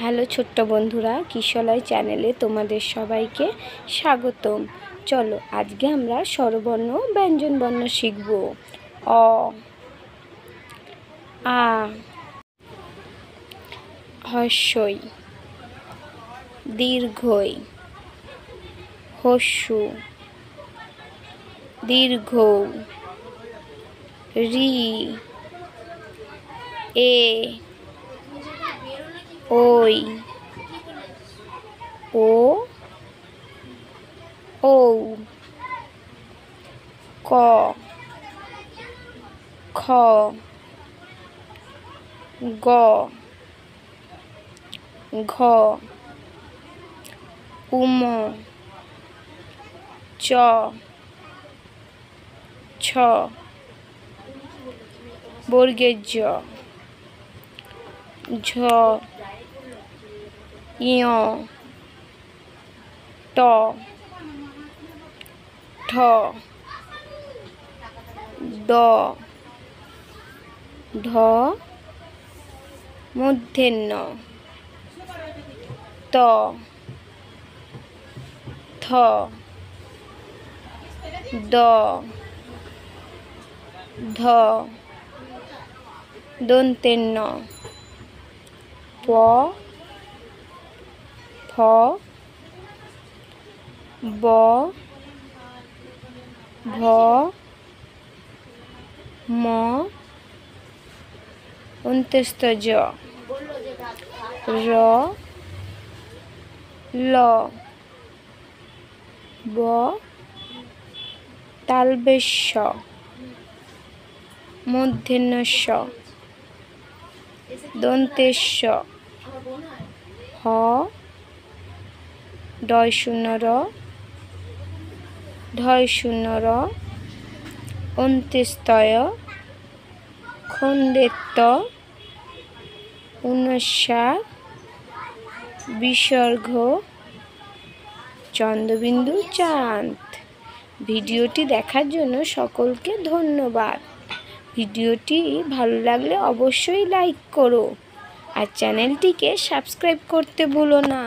Hello ছোট্ট বন্ধুরা, কিশলয় চ্যানেলে তোমাদের সবাইকে স্বাগতম। চলো আজকে আমরা স্বরবর্ণ ব্যঞ্জনবর্ণ শিখব। অ, আ, হস্যই, দীর্ঘই, হস্যু, দীর্ঘ, রি, এ, ওই, ও, ঔ, ক, খ, গ, ঘ, উম, চ, ছ, বর্গের জ, ঝ, ঞ, ট, ঠ, ড, ঢ, মূর্ধন্য, ত, থ, দ, ধ, দন্তেন্য, প, ফ, ব, ভ, ম, অন্ত্যেষ্ঠ জ, র, ল, ব, তালব্যের শ, মূর্ধন্য ষ, দন্তের স, হ, ডয় শূন্য র, ঢয় শূন্য র, অন্ত্যেস্তয়, খন্ডের ত, অনুস্বার, বিসর্গ, চন্দ্রবিন্দু চাঁদ। ভিডিওটি দেখার জন্য সকলকে ধন্যবাদ। ভিডিওটি ভালো লাগলে অবশ্যই লাইক করো আর চ্যানেলটিকে সাবস্ক্রাইব করতে ভুলো না।